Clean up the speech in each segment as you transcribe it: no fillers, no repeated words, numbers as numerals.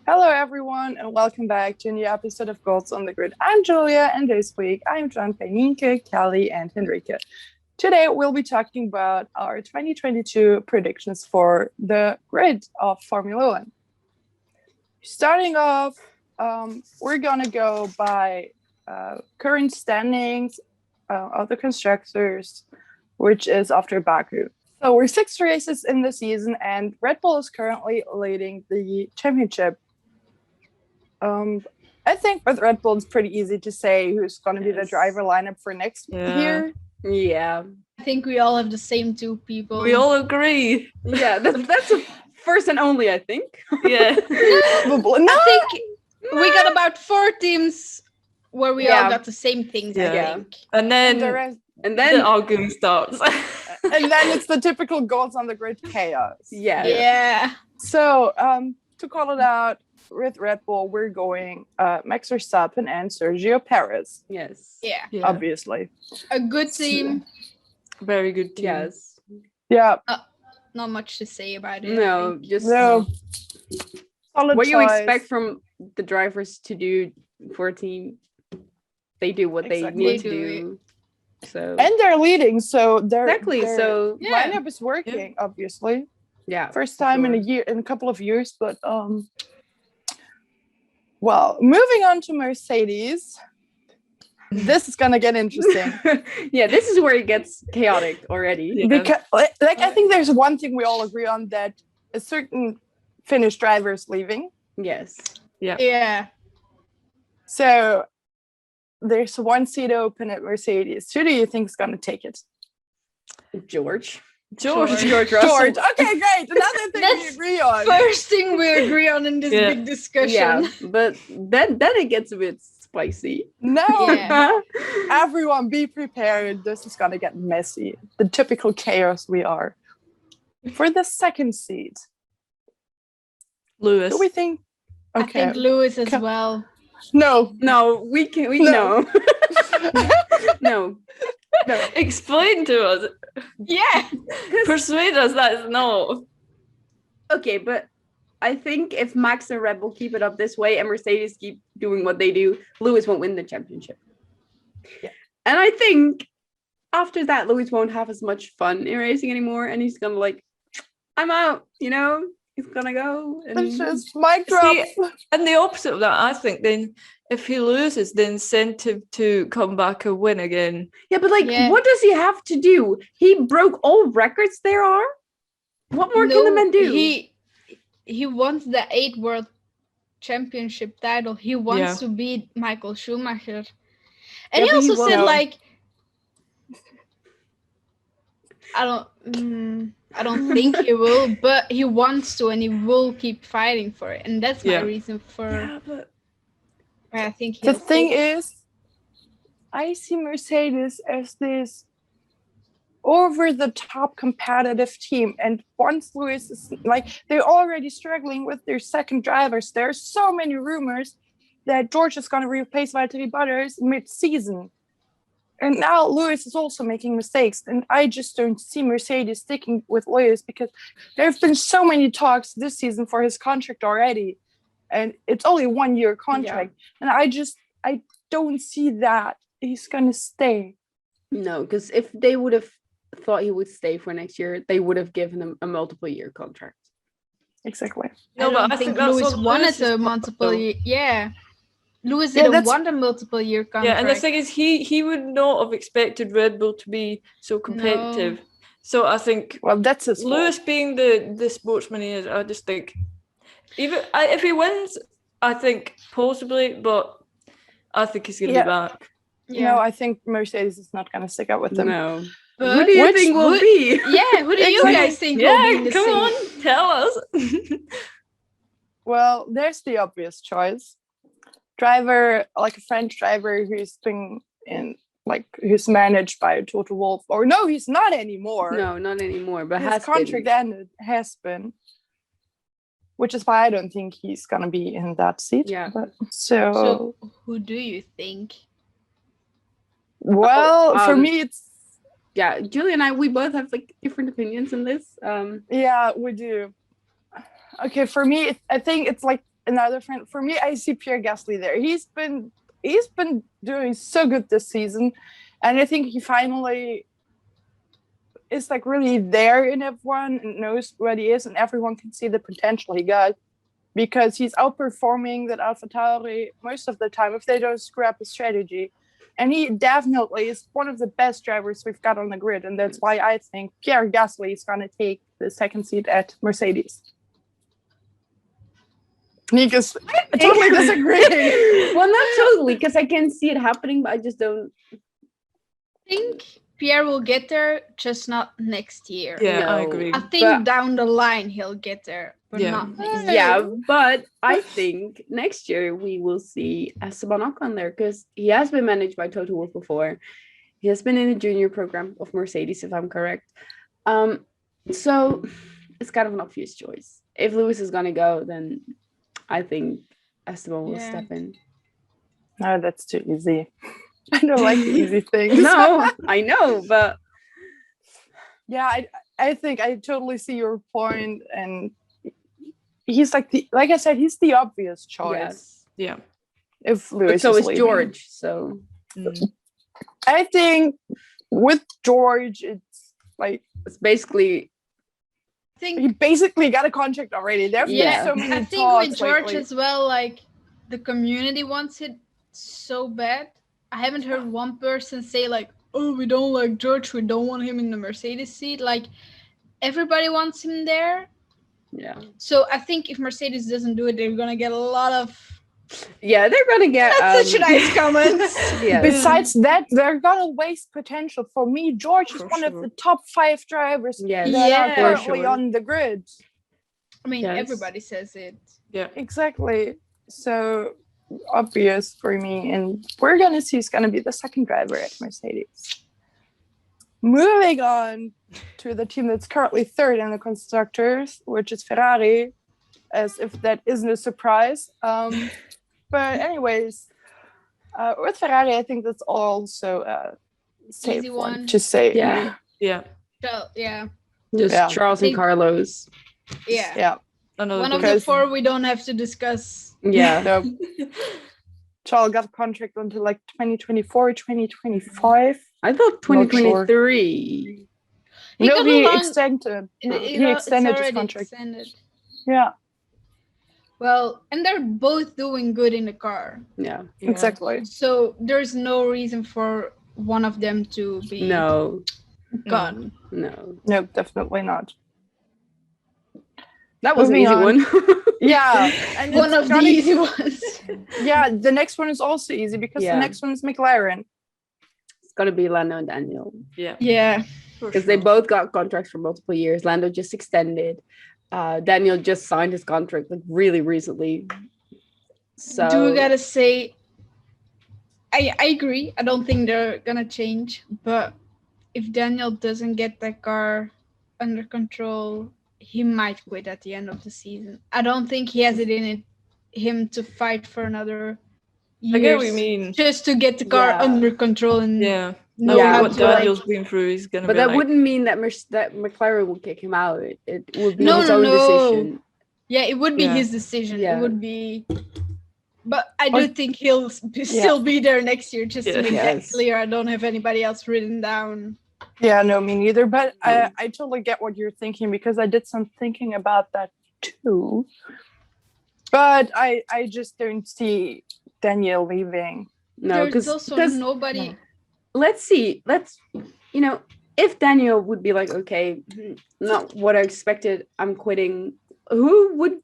Hello, everyone, and welcome back to a new episode of Goals on the Grid. I'm Julia, and this week I'm joined by Nienke, Kelly, and Henrike. Today, we'll be talking about our 2022 predictions for the grid of Formula One. Starting off, we're going to go by current standings of the constructors, which is after Baku. So we're 6 races in the season, and Red Bull is currently leading the championship. I think with Red Bull, it's pretty easy to say who's going to be the driver lineup for next year. Yeah. I think we all have the same 2 people. We all agree. Yeah, that's a first and only, I think. Yeah. I think we got about 4 teams where we all got the same things, I think. And then the arguing starts. And then it's the typical Goals on the Grid chaos. Yeah. So, to call it out, with Red Bull, we're going Max Verstappen and Sergio Perez. Yes. Yeah. Obviously. A good team. Very good team. Yes. Yeah. Not much to say about it. No, just Solid what choice. you expect from the drivers to do for a team. They do what they need to do. So and they're leading, so their lineup is working, obviously. Yeah. First time in a couple of years, but well, moving on to Mercedes. This is gonna get interesting. Yeah, this is where it gets chaotic already. Yeah. Because I think there's one thing we all agree on, that a certain Finnish driver is leaving. Yes. Yeah. Yeah. So there's one seat open at Mercedes. Who do you think is gonna take it? George Russell. George. Okay, great. Another thing we agree on. First thing we agree on in this big discussion. Yeah, but then it gets a bit spicy. No. Yeah. Everyone be prepared. This is gonna get messy. The typical chaos we are. For the second seat. Lewis. Do we think? Okay. I think Lewis as well. No. We no. No. Explain to us. Yeah. Persuade us that is no. Okay, but I think if Max and Red Bull keep it up this way and Mercedes keep doing what they do, Lewis won't win the championship. Yeah. And I think after that, Lewis won't have as much fun in racing anymore, and he's gonna I'm out, He's gonna go. And It's just mic drop. And the opposite of that, I think, then if he loses, the incentive to come back and win again. Yeah, but what does he have to do? He broke all records there are. What more can the man do? He wants the 8 world championship title. He wants to beat Michael Schumacher. And he also said I don't think he will, but he wants to, and he will keep fighting for it. And that's my reason for. Yeah, but I think the thing is, I see Mercedes as this over-the-top competitive team, and once Lewis is they're already struggling with their second drivers. There are so many rumors that George is going to replace Valtteri Bottas mid-season. And now Lewis is also making mistakes, and I just don't see Mercedes sticking with Lewis, because there have been so many talks this season for his contract already, and it's only a 1-year contract, and I don't see that he's gonna stay. No, because if they would have thought he would stay for next year, they would have given him a multiple-year contract. Exactly. No, but I think Lewis wanted a multiple year. Yeah. Lewis didn't want a multiple-year contract. Yeah, and the thing is, he would not have expected Red Bull to be so competitive. No. So I think, that's his Lewis fault. Being the sportsman he is, I just think, even if he wins, I think possibly, but I think he's going to be back. Yeah. No, I think Mercedes is not going to stick out with them. No. But who do you think will be? Yeah, who do you guys think will be in the come on, tell us. Well, there's the obvious choice. Driver, like a French driver who's been who's managed by Toto Wolff. Or no, he's not anymore. No, not anymore. But his contract ended. Has been. Which is why I don't think he's gonna be in that seat. Yeah. But, so who do you think? Well, for me, it's. Yeah, Julie and we both have different opinions on this. Yeah, we do. Okay, for me, I think it's another friend. For me, I see Pierre Gasly there. He's been doing so good this season, and I think he finally is like really there in F1 and knows what he is, and everyone can see the potential he got because he's outperforming that AlphaTauri most of the time if they don't screw up his strategy. And he definitely is one of the best drivers we've got on the grid, and that's why I think Pierre Gasly is going to take the second seat at Mercedes. Nika's totally disagreeing. Well, not totally, because I can see it happening, but I just don't. I think Pierre will get there, just not next year. Yeah, No, I agree. I think down the line he'll get there, but Yeah. not next year. Yeah, but I think next year we will see Esteban Ocon there because he has been managed by Toto Wolff before. He has been in the junior program of Mercedes, if I'm correct. So it's kind of an obvious choice. If Lewis is gonna go, then I think Esteban will step in. No, that's too easy. I don't like the easy things. No, I know, but Yeah, I think I totally see your point, and he's like I said, he's the obvious choice. yes. Yeah. If But Lewis so is leaving. George. So I think with George, it's like it's basically I think he basically got a contract already. There's Yeah. been so many I think talks with George lately. as well, like the community wants it so bad. I haven't heard one person say like, "Oh, we don't like George. We don't want him in the Mercedes seat." Like everybody wants him there. yeah. So I think if Mercedes doesn't do it, they're gonna get a lot of Yeah, they're gonna get that's such nice comments. yeah. Besides that, they're gonna waste potential. For me, George is For one of sure. the top 5 drivers Yes, that are Yeah. currently sure. on the grid. I mean, Yes. everybody says it. Yeah. Exactly. So obvious for me, and we're gonna see who's gonna be the second driver at Mercedes. Moving on to the team that's currently third in the constructors, which is Ferrari, as if that isn't a surprise. But anyways, with Ferrari, I think that's also a safe Easy one one. to say. Yeah. Yeah. So yeah, Just Yeah. Charles and Think- Carlos. yeah. Yeah. Another One of good the Because- 4 we don't have to discuss. Yeah. So Charles got a contract until like 2024, 2025. I thought Not sure. 2023. He got a He long- extended. It- He you know, it's extended his already contract. extended. Yeah, Well, and they're both doing good in the car. Yeah. Yeah. exactly. So there's no reason for one of them to be No. gone. No. No, definitely not. That was Moving an easy on. one. Yeah, and One it's of the gonna- easy ones. Yeah, the next one is also easy because Yeah. the next one is McLaren. It's gonna be Lando and Daniel. Yeah. Yeah. For Because they sure. both got contracts for multiple years. Lando just extended. Daniel just signed his contract like really recently. So Do gotta say, I agree. I don't think they're gonna change. But if Daniel doesn't get that car under control, he might quit at the end of the season. I don't think he has it in him to fight for another I get what you years mean. just to get the car Yeah. under control and Yeah. know Yeah, how what to like. Daniel's been through, he's gonna but be that like, wouldn't mean that that McLaren will kick him out. It would be No, his no, own no. decision. Yeah, it would be Yeah. his decision. Yeah. It would be. But I do think he'll still be there next year. Just to make that Yes. clear, I don't have anybody else written down. Yeah, no, me neither. But I totally get what you're thinking because I did some thinking about that too. But I just don't see Daniel leaving. No, There's because also nobody. let's see. If Daniel would be like, okay, not what I expected, I'm quitting. Who would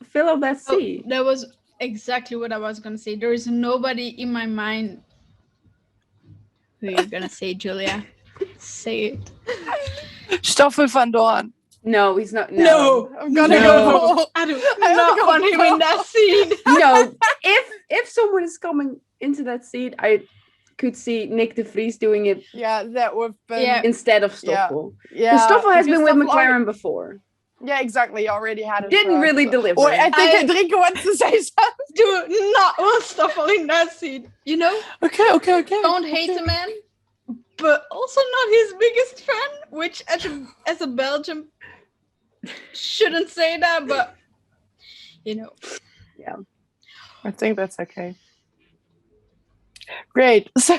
fill up that Oh, seat? that was exactly what I was gonna say. There is nobody in my mind. Who are you gonna say, Julia? Say it. Stoffel van Dorn. No, he's not. I'm gonna No. go. I do I not go want him in that seat. No. If someone is coming into that seat, I could see Nick de Vries doing it Yeah, that would be. Yeah. instead of Yeah. Stoffel. Yeah, Because Stoffel has because been with Stoffel McLaren before. Yeah, exactly. He already had it. Didn't really deliver. Oh, I think I- Enrique wants to say something. Do not want Stoffel in that seat. You know, Okay. don't hate the man, but also not his biggest fan. Which, as a Belgian, shouldn't say that, but you know. I think that's okay. Great. So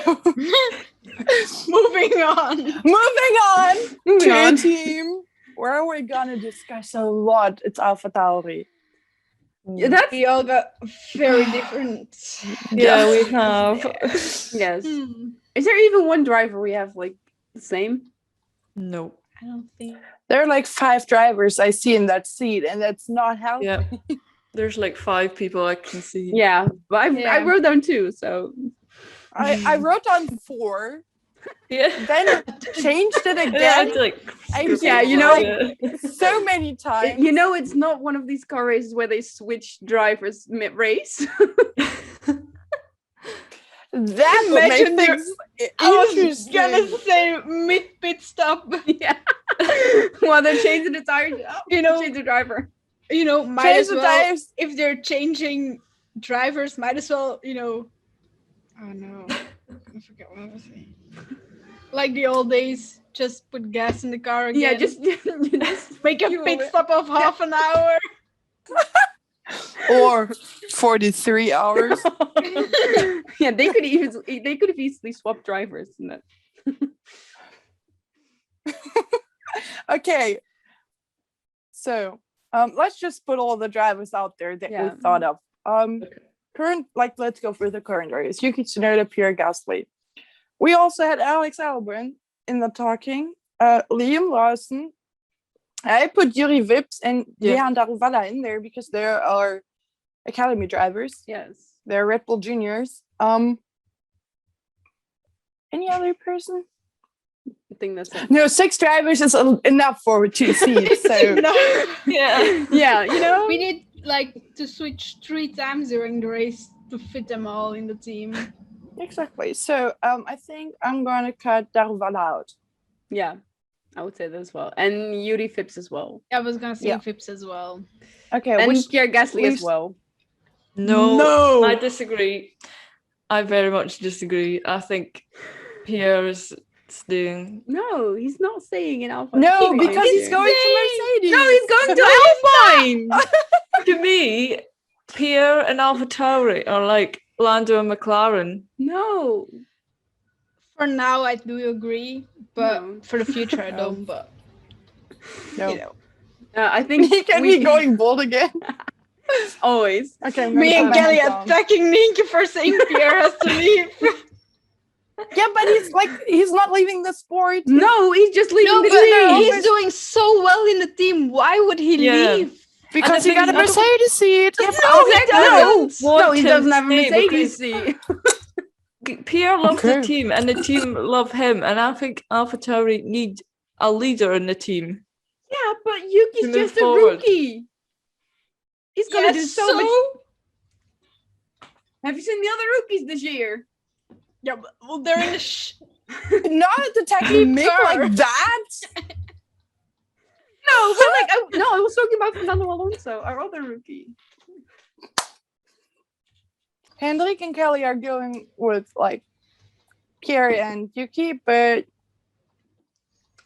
Moving on. moving on Moving to on. a team where we're gonna discuss a lot. It's Alpha Tauri. Yeah, that's We all got very different. Yeah, we have. yes. Hmm. Is there even one driver we have like the same? No. I don't think. There are like 5 drivers I see in that seat, and that's not helping. Yeah. There's like 5 people I can see. Yeah, but I Yeah. wrote down 2, so I wrote down 4, Yeah. then changed it And I again had to, like, I scribble yeah, you on know- it. so many times. you know it's not one of these car races where they switch drivers mid-race. That would make Imagine there- things I was interesting. gonna say mid pit stop. yeah. While they're changing the tires, You know- change the driver. Might Change as the well. tires. If they're changing drivers, might as well. Oh no, I forgot what I was saying. Like the old days, just put gas in the car again. Yeah, just make a fuel pit it. stop of half an hour. Or 43 hours. yeah, they could have easily swapped drivers in that. Okay. So, let's just put all the drivers out there that Yeah. we thought of. Okay. Let's go for the current race. Yuki Tsunoda, Pierre Gasly. We also had Alex Albon in the talking. Liam Lawson. I put Yuri Vips and Yeah. Jehan Daruvala in there because they are academy drivers. Yes. They're Red Bull juniors. Any other person? I think that's it. No, 6 drivers is enough for 2 seats. So No. Yeah. Yeah, We need to switch 3 times during the race to fit them all in the team. exactly. So I think I'm gonna cut Daruvala out. Yeah, I would say that as well. And Yuri Phipps as well. I was gonna say Yeah. Phipps as well. Okay, And which Pierre Gasly as which- well. No, I disagree. I very much disagree. I think Pierre is staying. No, he's not staying in Alpha. No, Tauri because next he's year. going to Mercedes. No, he's going to Alpine. To me, Pierre and Alfa Tauri are like Lando and McLaren. No. For now, I do agree, but No. for the future, I No. don't. But No. I think He can be going bold again. always. Okay, I'm me gonna and put Kelly my hands down. attacking Ninka for saying Pierre has to leave. Yeah, but he's not leaving the sport. No, he's just leaving No, the but team. he's doing so well in the team. Why would he Yeah. leave? Because the he got a thing is, Mercedes seat. No, he I doesn't. don't No, want he him doesn't to have a stay Mercedes because seat. Pierre loves Okay. the team and the team love him, and I think Alfa Tauri need a leader in the team. Yeah, but Yuki's To move just a forward. rookie. He's gonna do Yes, so much. Have you seen the other rookies this year? Yeah, but, well, they're in the Not attacking Mick car. like that. No, but I was talking about Fernando Alonso, our other rookie. Hendrik and Kelly are going with Pierre and Yuki, but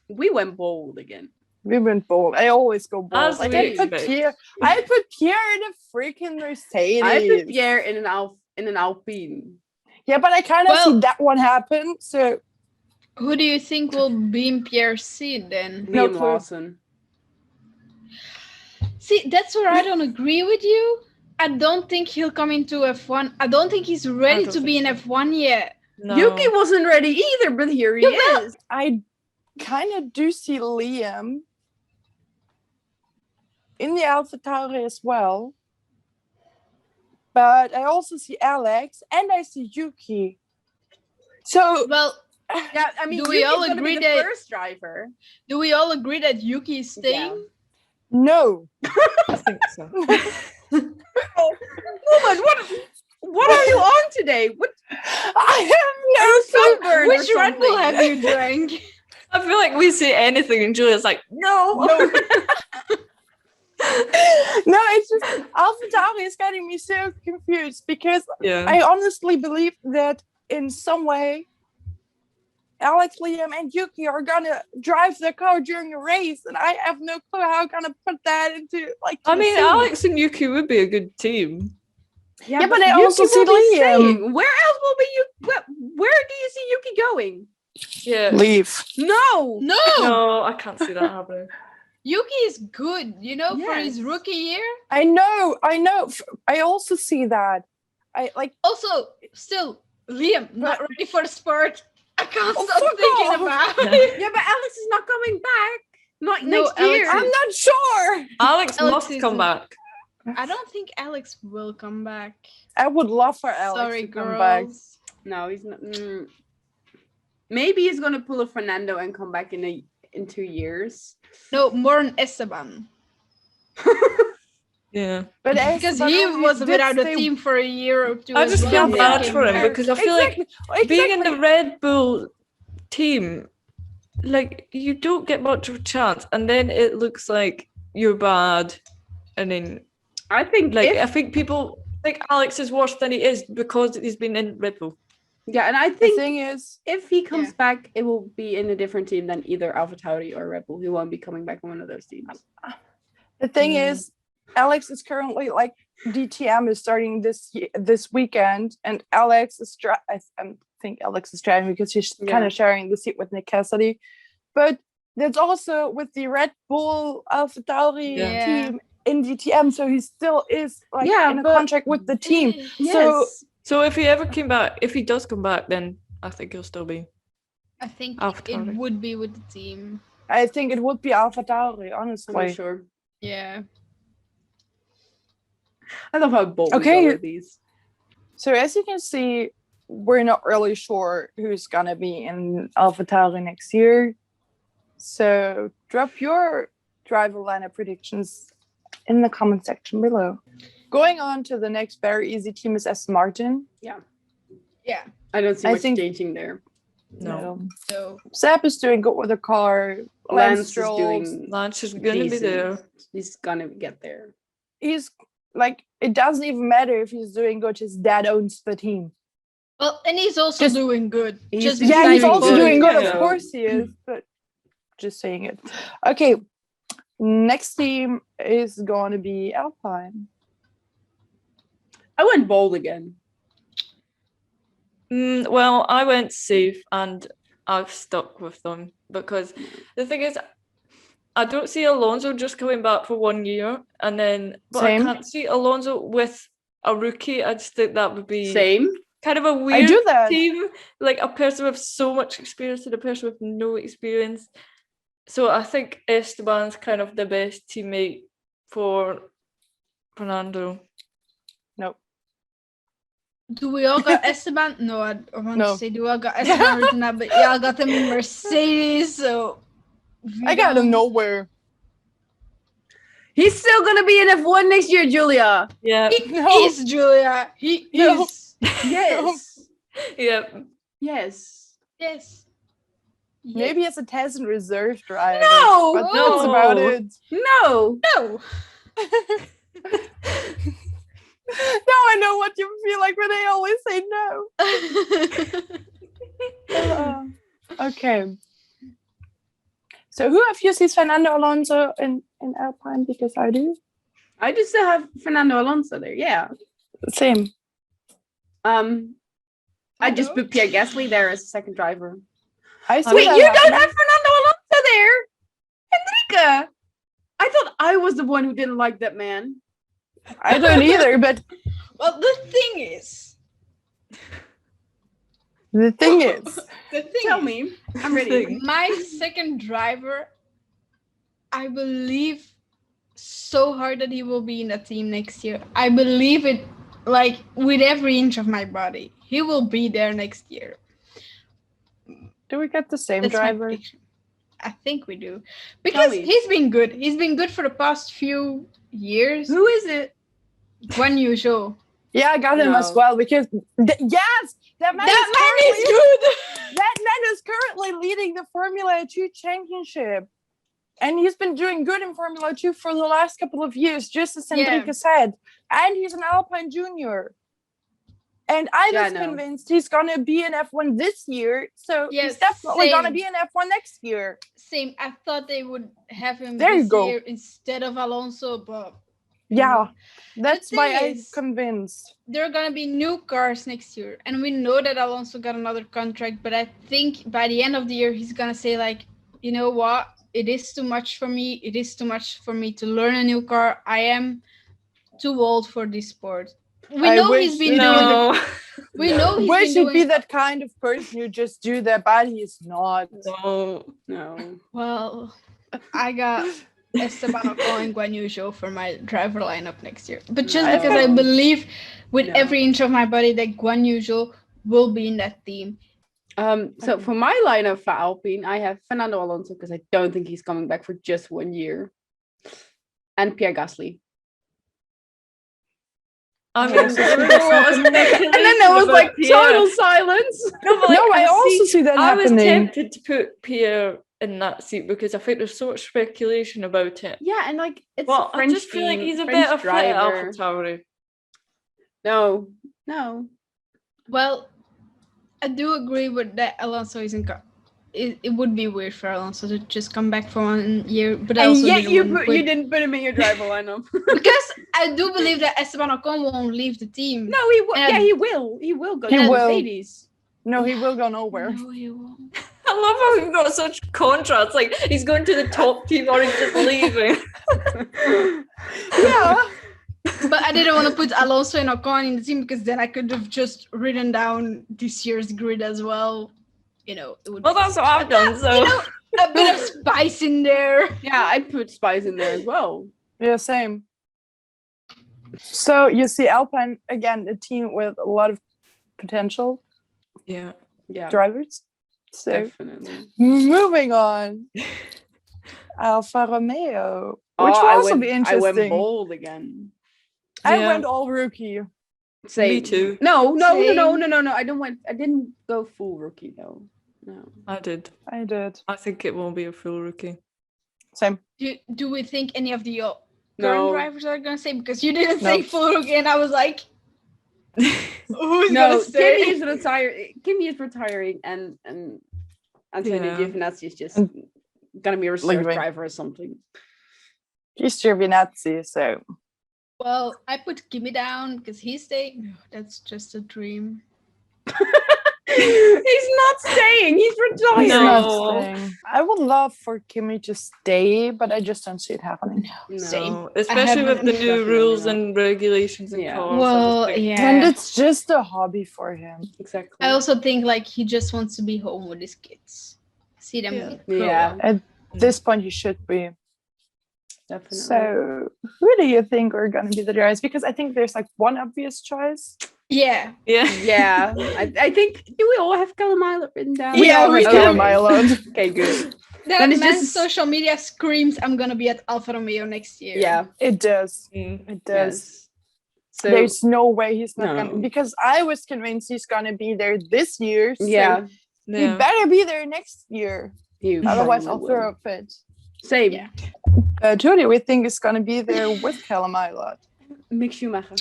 We went bold again. we went bold. I always go bold. As Like we I put expect. Pierre in a freaking Mercedes. I put Pierre in an Alpine. Yeah, but I kind of Well- see that one happen. So Who do you think will be in Pierre's seat then? No Liam clue. Lawson. See, that's where I don't agree with you. I don't think he'll come into F1. I don't think he's ready don't to be in think F1 yet. No. Yuki wasn't ready either, but here he is. I kind of do see Liam in the Alpha Tauri as well. But I also see Alex and I see Yuki. So Well, Yeah, I mean, Do we Yuki's all gonna be agree the that- first driver. do we all agree that Yuki is staying? no. I think so. Woman, what are you on today? What I have no clue. sunburn or Which Red Bull something? have you drank? I feel like we say anything and Julia's like, no. No, it's just Alpha Tauri is getting me so confused because Yeah. I honestly believe that in some way Alex, Liam, and Yuki are gonna drive the car during a race, and I have no clue how I'm gonna put that into I the mean, scene. Alex and Yuki would be a good team. Yeah, but I Yuki also see will be Liam. staying. Where else will be you? Where do you see Yuki going? Yeah. Leave. No. No, I can't see that happening. Yuki is good, for his Yes. rookie year. I know. I also see that. I like. Also, still, Liam, not ready for the sport. I can't Oh, stop fuck thinking off. about Yeah. it. Yeah, but Alex is not coming back. Not No, next Alex year. is- I'm not sure. Alex Alex must come isn't- back. I don't think Alex will come back. I would love for Alex Sorry, to come girls. back. No, he's not. Maybe he's gonna pull a Fernando and come back in 2 years. No, more on Esteban. Yeah. But Because Esteban he only was did without a stay- team for a year or two. I as just well, feel and bad came for him back. because I feel like being in the Exactly. Red Bull team, like you don't get much of a chance, and then it looks like you're bad, and then I think I think people think Alex is worse than he is because he's been in Red Bull. yeah, and I The think thing is, if he comes Yeah. back, it will be in a different team than either AlphaTauri or Red Bull. He won't be coming back in one of those teams. Alex is currently like DTM is starting this weekend, and Alex is I think Alex is driving because she's kind Yeah. of sharing the seat with Nick Cassidy, but that's also with the Red Bull AlphaTauri Yeah. team in DTM, so he still is like Yeah, in a but- contract with the team. Yes. So if he ever came back, if he does come back, then I think he'll still be. I think AlphaTauri. it would be with the team. I think it would be AlphaTauri, I'm honestly. not sure. Yeah. I love how bold Okay. we go with these. So as you can see, we're not really sure who's gonna be in AlphaTauri next year. So drop your driver lineup predictions in the comment section below. Going on to the next very easy team is Aston Martin. Yeah. I don't see I much think- changing there. No. So Seb is doing good with the car. Lance is Stroll, doing Lance is gonna be decent. there. He's gonna get there. he's like, it doesn't even matter if he's doing good, his dad owns the team. well, and he's also Just- doing good. He's Just doing Yeah, he's doing also good, doing good, yeah. of course he is, but just saying it. Okay, next team is going to be Alpine. I went bold again. Well, I went safe and I've stuck with them because the thing is, I don't see Alonso just coming back for 1 year and then, but Same. I can't see Alonso with a rookie. I just think that would be Same. kind of a I weird do that. team, like a person with so much experience and a person with no experience. So I think Esteban's kind of the best teammate for Fernando. Nope. Do we all got Esteban? No, I want No. to say do we all got Esteban written up, but y'all got them in Mercedes, so I got him nowhere. He's still gonna be in F1 next year, Julia. Yeah. He No. is, Julia. He No. is. Yes. Yeah. Yes. Yes. Maybe as a test and reserve driver. No. But No. that's about it. No. No. Now I know what you feel like when they always say no. Okay. So who of you sees Fernando Alonso in Alpine? Because I do. I just still have Fernando Alonso there. Yeah. Same. I just put Pierre Gasly there as a second driver. I see Wait, that you don't happening. have Fernando Alonso there, Enrique. I thought I was the one who didn't like that man. I don't either, but Well, the thing is, the thing is, Tell me, I'm ready. my second driver, I believe so hard that he will be in the team next year. I believe it, like, with every inch of my body. He will be there next year. do we get the same That's my driver? prediction. I think we do. Because me. he's been good. He's been good for the past few years. Who is it? Guan Yu Zhou. Yeah, I got him as No. well because yes, that man, That man is good. That man is currently leading the Formula 2 championship. And he's been doing good in Formula 2 for the last couple of years, just as Yeah. Enrique said. And he's an Alpine junior. And I Yeah, I was know. convinced he's going to be in F1 this year. So Yes, he's definitely going to same. be in F1 next year. Same. I thought they would have him There you this go. year instead of Alonso, but Yeah, that's The why thing I'm is- convinced. There are gonna be new cars next year, and we know that Alonso got another contract. But I think by the end of the year, he's gonna say like, you know what? It is too much for me. It is too much for me to learn a new car. I am too old for this sport. We I know wish he's been he- doing. No, We know he's Wish been he'd be doing. that kind of person who just do that, but he's not. no. No. Well, I got Esteban Ocon and Guan Yu Zhou for my driver lineup next year. But just No. because I believe with No. every inch of my body that Guan Yu Zhou will be in that team. So for my lineup for Alpine, I have Fernando Alonso because I don't think he's coming back for just 1 year, and Pierre Gasly. I I mean, also there see was this a lot of happening. And then there was speculation like about Pierre. total silence. No, but, like, No, I also see that I was happening. tempted to put Pierre in that seat because I think there's so much speculation about it. Yeah, and like it's Well, a French I just feel like team, he's a French better fit at driver. AlphaTauri. No. Well, I do agree with that Alonso isn't. It would be weird for Alonso to just come back for 1 year, but I And also yet didn't you want to quit. didn't put him in your driver lineup. Because I do believe that Esteban Ocon won't leave the team. No, he will. And- Yeah, he will. He will go He to will. Mercedes. No, he will go nowhere. No, he won't. I love how we've got such contrasts. Like he's going to the top team or he's just leaving. Yeah. But I didn't want to put Alonso and Ocon in the team because then I could have just written down this year's grid as well. You know, it would Well, that's what I've done. So you know, a bit of spice in there. Yeah, I'd put Spice in there as well. Yeah, same. So you see Alpine, again, a team with a lot of potential yeah. Yeah, drivers. So definitely. moving on. Alfa Romeo, which Oh, will also be I interesting. went bold again. I Yeah. went all rookie. Say, Me too. No. Same. I didn't go full rookie though. No. I did. I did. I think it won't be a full rookie. Same. Do we think any of the current No. drivers are gonna say, because you didn't No. say full rookie and I was like, who's No, gonna say? Kimi is retiring, and Antonio Yeah. Giovinazzi is just And gonna be a reserve leaving. driver or something. He's Giovinazzi, so Well, I put Kimi down because he's staying. No, that's just a dream. He's not staying. He's retiring. he's No. not staying. I would love for Kimi to stay, but I just don't see it happening. Same. No, especially with the new Definitely rules not. and regulations and Yeah. cars. I Well, just think- And yeah. it's just a hobby for him. Exactly. I also think like he just wants to be home with his kids. See them Yeah. grow Yeah. up. At this point, he should be. Definitely. So, who do you think are going to be the drivers? Because I think there's like one obvious choice. Yeah. Yeah. Yeah, I think. Do we all have Calamile written down? We all have Okay. Calamile. Okay, good. That Then it's man's just- social media screams, I'm gonna be at Alfa Romeo next year. Yeah. It does. Mm. It does. Yes. So There's no way he's not No. going to. Because I was convinced he's going to be there this year. So yeah, he Yeah. better be there next year. you Otherwise, probably I'll will. throw a fit. Same. Yeah. Who do we think is going to be there with Calamile? Mick Schumacher.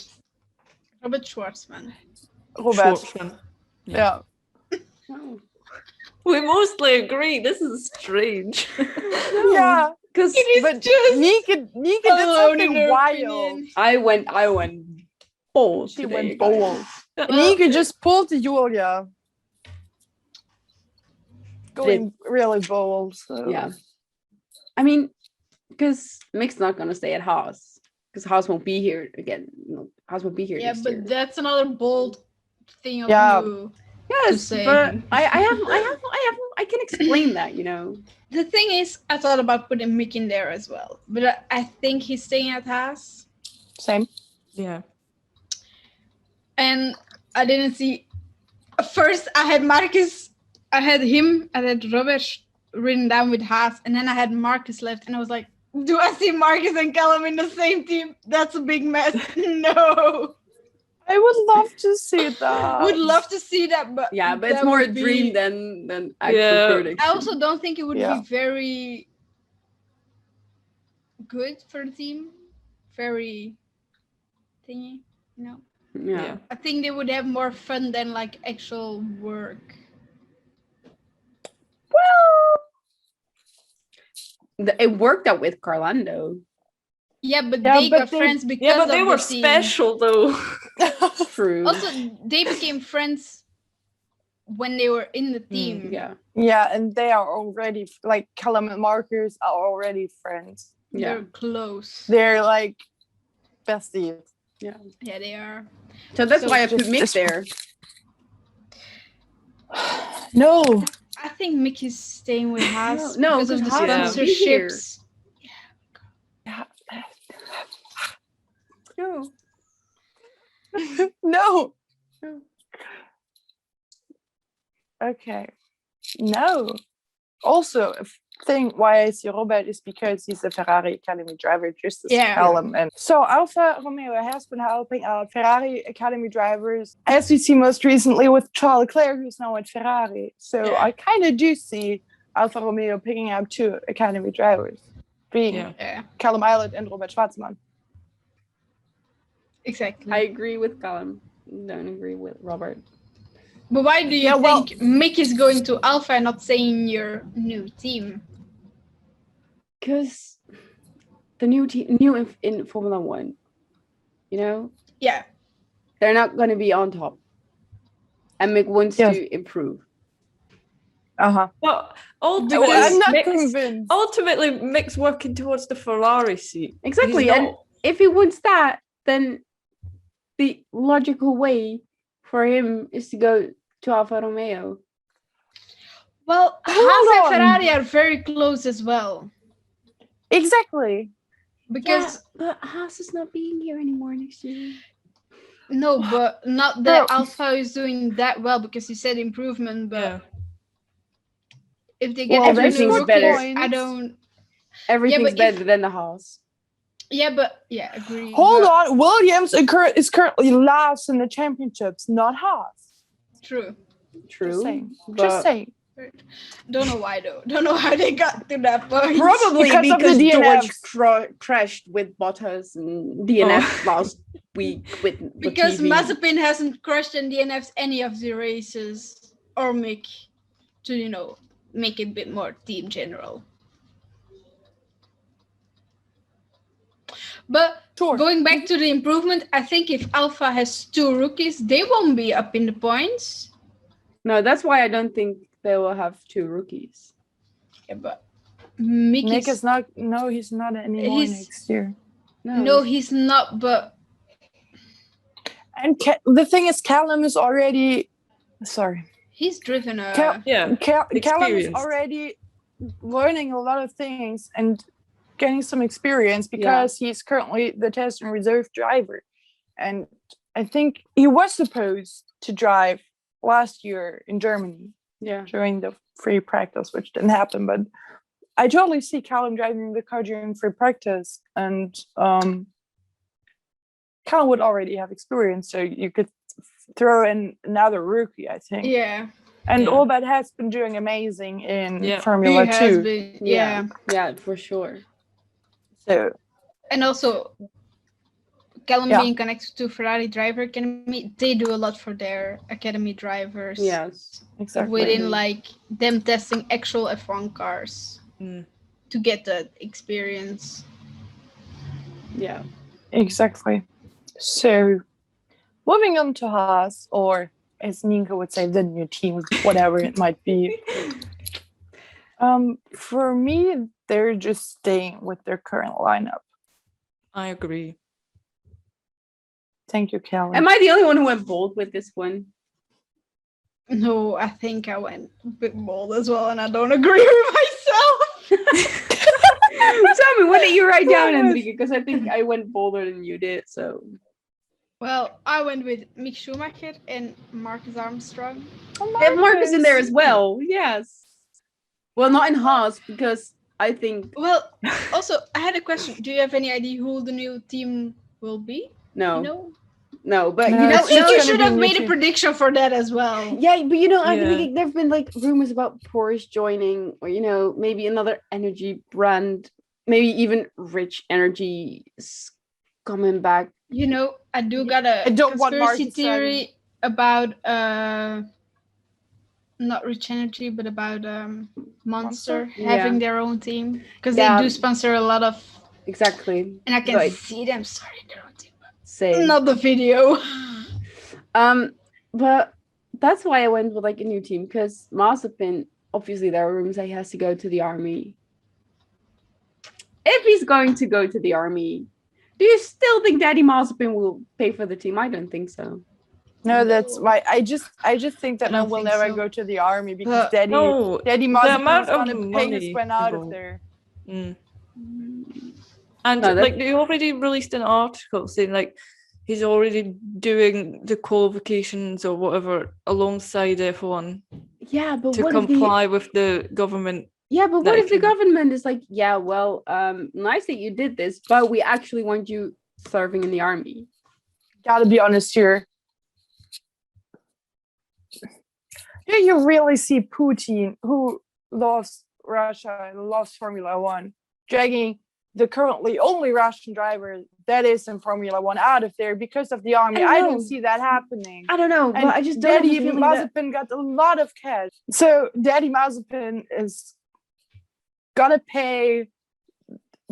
Robert Schwartzman. Robert. Schwartzman. Yeah. Oh. We mostly agree. This is strange. Yeah. Because But Nika did Alone in something her wild. opinion. I went bold. She today, went guys. bold. Well, Nika just pulled the Julia. Going really bold. So. Yeah. I mean, because Mick's not gonna stay at Haas. Because Haas won't be here again. No, Haas won't be here Yeah, next but year. that's another bold thing of Yeah. you. Yes, say. but I can explain that, you know. The thing is, I thought about putting Mick in there as well, but I think he's staying at Haas, Same. Yeah. and I didn't see. First, I had Marcus, I had him, I had Robert written down with Haas, and then I had Marcus left, and I was like, do I see Marcus and Callum in the same team? That's a big mess. No. I would love to see that. Would love to see that, but Yeah, but it's that more a would be- dream than actual Yeah. prediction. I also don't think it would Yeah. be very good for the team. Very thingy, you know. yeah. I think they would have more fun than like actual work. Well, It worked out with Carlando. Yeah, but Yeah, they but got they- friends because Yeah, but they of were the team. special though. True. Also, they became friends when they were in the team. Yeah. Yeah, and they are already like Callum and Marcus are already friends. Yeah. They're close. They're like besties. Yeah, they are. So that's So why I put just- Mick just- there. No. I think Mick is staying with Haas No, because of the because Haas will be here. sponsorships. No. No. No. Okay. No. Also, a thing why I see Robert is because he's a Ferrari Academy driver, just as Yeah. Callum. And so Alfa Romeo has been helping out Ferrari Academy drivers, as we see most recently with Charles Leclerc, who's now at Ferrari. So Yeah. I kind of do see Alfa Romeo picking out 2 Academy drivers, being Yeah, Callum Islet and Robert Schwarzman. exactly. I agree with Callum. Don't agree with Robert. But why do you Yeah, well- think Mick is going to Alpha and not saying your new team? Because the new in Formula One, you know, Yeah, they're not going to be on top. And Mick wants Yes. to improve. Uh-huh. But Well, ultimately, I'm not Mick's, convinced. ultimately, Mick's working towards the Ferrari seat. Exactly. He's And not- if he wants that, then the logical way for him is to go to Alfa Romeo. well, Hold Haas and on. Ferrari are very close as well. Exactly. Because but Haas is not being here anymore next year. no, but not that Bro. Alpha is doing that well because you said improvement, but yeah. if they get Well, every everything's new better. rookies, I don't. Everything's but better if- than the Haas. Yeah, but yeah, agree. Hold but- on. Williams is currently last in the championships, not Haas. True. True. Just saying. but Just saying. Don't know why though. Don't know how they got to that point. Probably Because of the because DNFs. George crashed with Bottas and DNF last week with Because Latifi. Mazepin hasn't crashed in DNFs any of the races, or Mick, to make it a bit more team general. But Sure. going back to the improvement, I think if Alpha has 2 rookies, they won't be up in the points. No, that's why I don't think they will have 2 rookies. Yeah, but Mick Nick is is not. No, he's not anymore He's- next year. no, he's not. But And the thing is, Callum is already. Sorry. he's driven a. Yeah. Callum is Experienced. already learning a lot of things and getting some experience because he's currently the test and reserve driver. And I think he was supposed to drive last year in Germany Yeah. during the free practice, which didn't happen. But I totally see Callum driving the car during free practice, and Callum would already have experience, so you could throw in another rookie, I think. Yeah, And Yeah. Albert has been doing amazing in Yeah. Formula he has 2. been. Yeah. Yeah, Yeah, for sure. So and also Callum Yeah. being connected to Ferrari Driver Academy, they do a lot for their academy drivers. Yes. exactly. Within like them testing actual F1 cars Mm. to get that experience. Yeah. Exactly. So moving on to Haas, or as Ninka would say, the new team, whatever it might be. For me, they're just staying with their current lineup. I agree. Thank you, Callie. Am I the only one who went bold with this one? No, I think I went a bit bold as well, and I don't agree with myself. Tell me, what did you write down, Enrique? Because I think I went bolder than you did. So Well, I went with Mick Schumacher and Marcus Armstrong. I have Marcus in there as well. Yes. Well, not in Haas because I think Well, also, I had a question. Do you have any idea who the new team will be? no, You know? no. But No, you know, I it's think just you gonna should be have new made a team. prediction for that as well. yeah, but you know, I Yeah. think there've been like rumors about Porsche joining, or maybe another energy brand, maybe even Rich Energy coming back. You know, I do got a I don't want conspiracy Marcus theory about not Rich Energy, but about Monster Monster? having Yeah. their own team because Yeah. they do sponsor a lot of Exactly. And I can Like, see them starting their own team. same. Not the video. But that's why I went with like a new team, because Mazepin, obviously there are rumors that he has to go to the army. If he's going to go to the army, do you still think Daddy Mazepin will pay for the team? I don't think so. No, that's why I just think that I man don't will think never so. go to the army because But- Daddy No, the Mazepin amount is of gonna pay his money way out of involved. there. Mm. And No, like they already released an article saying like he's already doing the qualifications or whatever alongside F1 Yeah, but to what if comply with the government. what that if the can- government is like, yeah, well, nice that you did this, but we actually want you serving in the army. Gotta be honest here. Do you really see Putin, who loves Russia and loves Formula One, dragging the currently only Russian driver that is in Formula One out of there because of the army? I don't see that happening. I don't know, but And I just don't have Daddy a feeling that... Mazepin got a lot of cash. So Daddy Mazepin is gonna pay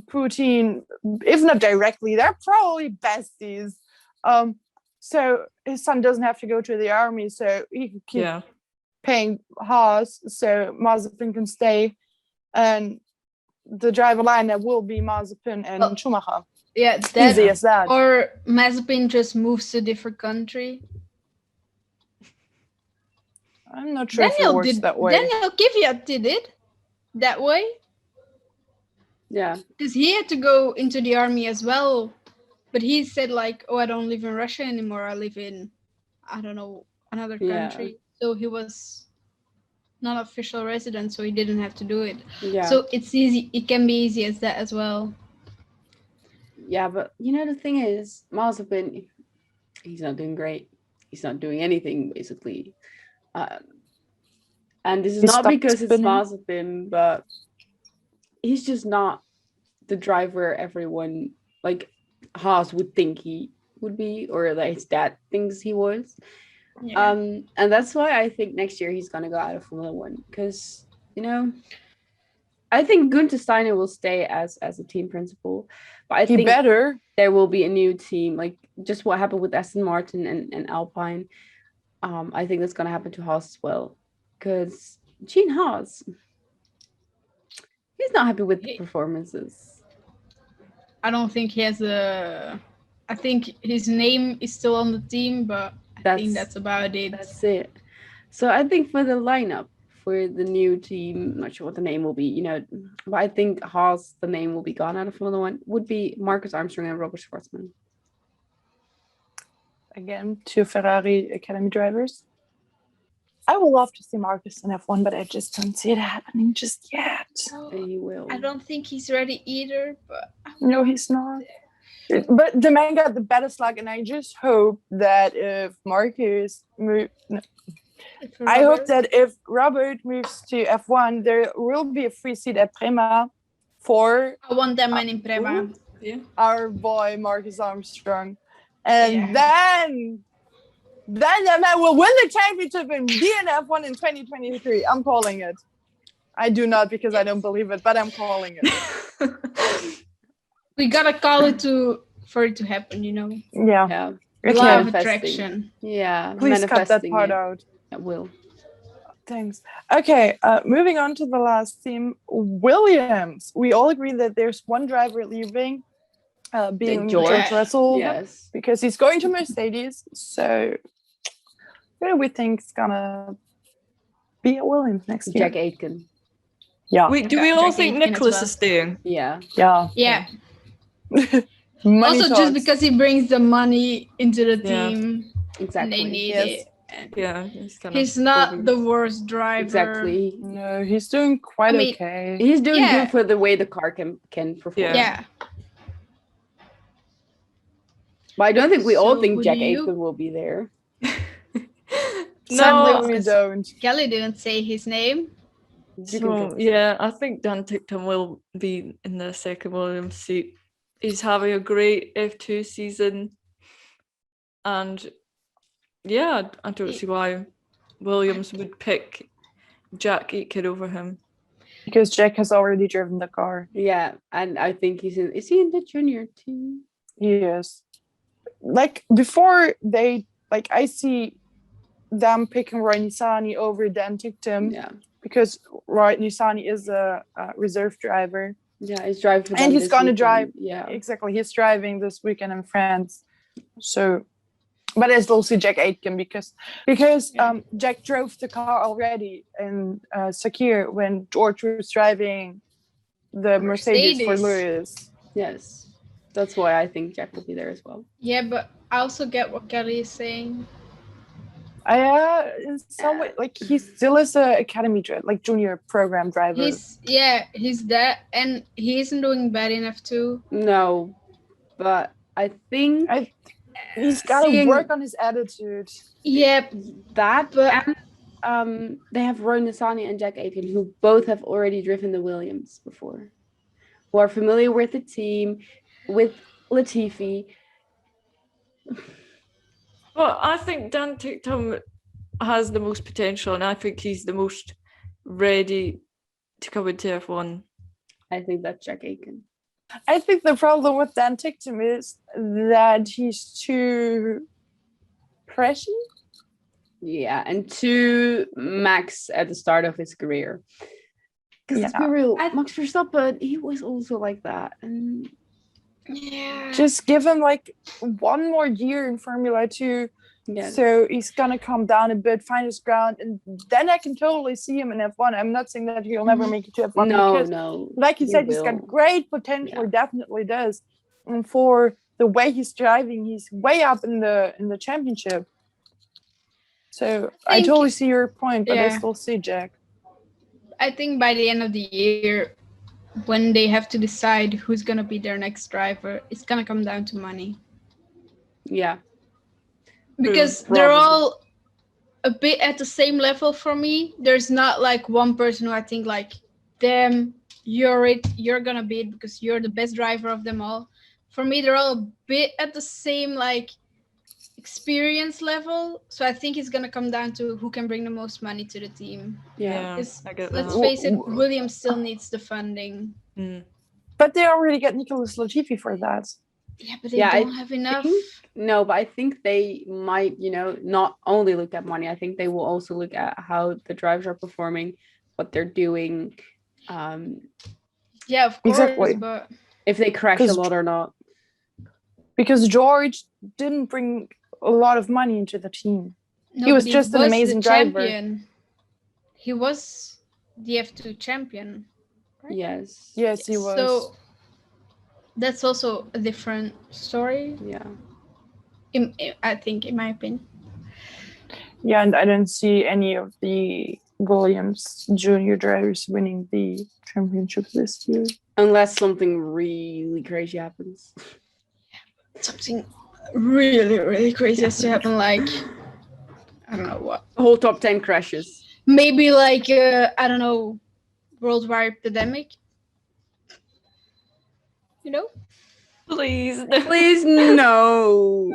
Putin, if not directly, they're probably besties. So his son doesn't have to go to the army, so he can keep paying Haas, so Mazepin can stay, and the driver line that will be Mazepin and Schumacher. Yeah, Easy that as that. or Mazepin just moves to a different country. I'm not sure if it works that way. Daniel Kvyat did it that way. Yeah. Because he had to go into the army as well. But he said like, oh, I don't live in Russia anymore. I live in, I don't know, another country. So he was not official resident, so he didn't have to do it. Yeah. So it's easy. It can be easy as that as well. Yeah, but you know, the thing is, Mazepin, he's not doing great. He's not doing anything, basically. And this is not because it's Mazepin, but he's just not the driver everyone, like Haas, would think he would be, or like his dad thinks he was. Yeah. And that's why I think next year he's gonna go out of Formula One, because, you know, I think Gunther Steiner will stay as a team principal, but I think better. There will be a new team, like just what happened with Aston Martin and Alpine. I think that's gonna happen to Haas as well, because Gene Haas, he's not happy with the performances. I don't think he has a. I think his name is still on the team, but I think that's about it. That's it. So I think for the lineup for the new team, I'm not sure what the name will be, you know, but I think Haas, the name will be gone out of Formula One, would be Marcus Armstrong and Robert Schwartzman. Again, 2 Ferrari Academy drivers. I would love to see Marcus in F1, but I just don't see it happening just yet. He will. I don't think he's ready either, but no, he's not. But the man got the baddest luck, and I just hope that if Marcus I hope that if Robert moves to F1, there will be a free seat at Prema for I want that man in Prema. Our boy Marcus Armstrong. And then that man will win the championship in DNF1 in 2023. I'm calling it. I do not, because I don't believe it, but I'm calling it. We gotta call it for it to happen, you know. Yeah. Law of attraction. Yeah. Please cut that part out. I will. Thanks. Okay, moving on to the last team, Williams. We all agree that there's one driver leaving, being George Russell, because he's going to Mercedes. So, who do we think is gonna be at Williams next year? Jack Aitken. Yeah. Do we all think Nicholas is staying? Yeah. Also, just because he brings the money into the team, exactly. And they need it. Yeah, he's not the worst driver. Exactly. No, he's doing quite okay. He's doing good for the way the car can perform. Yeah. But I don't think we all think Jack Aitken will be there. Sadly, we don't. Kelly didn't say his name. So, yeah, I think Dan Tickton will be in the second Williams seat. He's having a great F2 season. And yeah, I don't see why Williams would pick Jack Aitken over him. Because Jack has already driven the car. Yeah, and I think is he in the junior team? He is. Like before I see them picking Roy Nissany over Dan Ticktum. Yeah. Because Roy Nissany is a reserve driver. Yeah, he's driving for them And he's this gonna weekend. drive. Yeah. Exactly. He's driving this weekend in France. So, but I still see Jack Aitken because Jack drove the car already in Sakir when George was driving the Mercedes for Lewis. Yes, that's why I think Jack will be there as well. Yeah, but I also get what Kelly is saying. In some way, like he still is a academy like junior program driver. He's that, and he isn't doing bad enough too. No, but I think he's got to work on his attitude. Yep, that. But and they have Roy Nissany and Jack Aitken, who both have already driven the Williams before, who are familiar with the team, with Latifi. Well, I think Dan Ticktum has the most potential, and I think he's the most ready to come into F1. I think that's Jack Aitken. I think the problem with Dan Ticktum is that he's too prescient. Yeah, and too Max at the start of his career. Because let's be real, Max Verstappen, he was also like that. And just give him like one more year in Formula 2. Yes. So he's gonna come down a bit, find his ground, and then I can totally see him in F1. I'm not saying that he'll never make it to F1. No. Like you said, he's got great potential. He definitely does. And for the way he's driving, he's way up in the championship. So I totally see your point, but I still see Jack. I think by the end of the year, when they have to decide who's gonna be their next driver, it's gonna come down to money. Yeah. Because they're all a bit at the same level for me. There's not like one person who I think like, damn, you're gonna be it because you're the best driver of them all. For me, they're all a bit at the same like experience level. So I think it's gonna come down to who can bring the most money to the team. Yeah. I get that. Let's face it, Williams still needs the funding. But they already get Nicholas Latifi for that. Yeah, but they don't have enough. No, but I think they might, not only look at money. I think they will also look at how the drivers are performing, what they're doing. Yeah, of course. Exactly. But if they crash a lot or not. Because George didn't bring a lot of money into the team. No, he was just an amazing driver. Champion. He was the F2 champion. Right? Yes, he was. So that's also a different story. Yeah. I think, in my opinion. Yeah, and I don't see any of the Williams junior drivers winning the championship this year. Unless something really crazy happens. Something really, really crazy has to happen, like, I don't know what. The whole top 10 crashes. Maybe like, I don't know, worldwide epidemic. Please, no.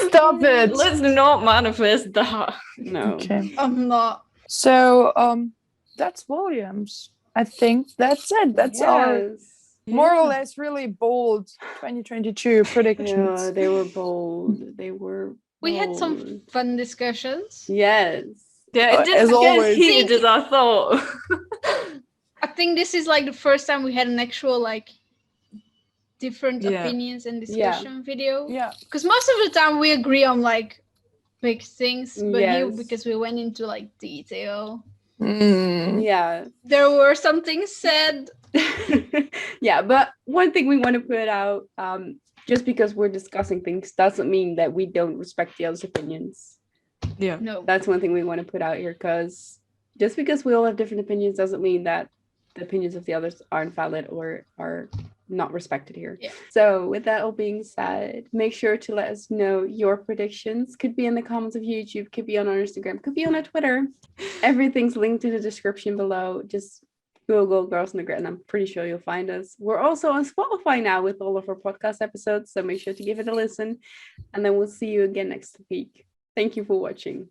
Stop it. Let's not manifest that. No. Okay. I'm not. So, that's Williams. I think that's it. That's our more or less really bold 2022 predictions. Yeah, they were bold. We had some fun discussions. Yes. Yeah, it didn't get as heated as I thought. I think this is like the first time we had an actual like different opinions and discussion video. Yeah. Because most of the time we agree on like big things, but here, because we went into like detail. Yeah. There were some things said. Yeah, but one thing we want to put out, just because we're discussing things doesn't mean that we don't respect the other's opinions. Yeah. No. That's one thing we want to put out here, because just because we all have different opinions doesn't mean that the opinions of the others aren't valid or are not respected here. Yeah. So with that all being said, make sure to let us know your predictions. Could be in the comments of YouTube, could be on our Instagram, could be on our Twitter. Everything's linked in the description below. Just Google Girls in the Grid and I'm pretty sure you'll find us. We're also on Spotify now with all of our podcast episodes, so make sure to give it a listen. And then we'll see you again next week. Thank you for watching.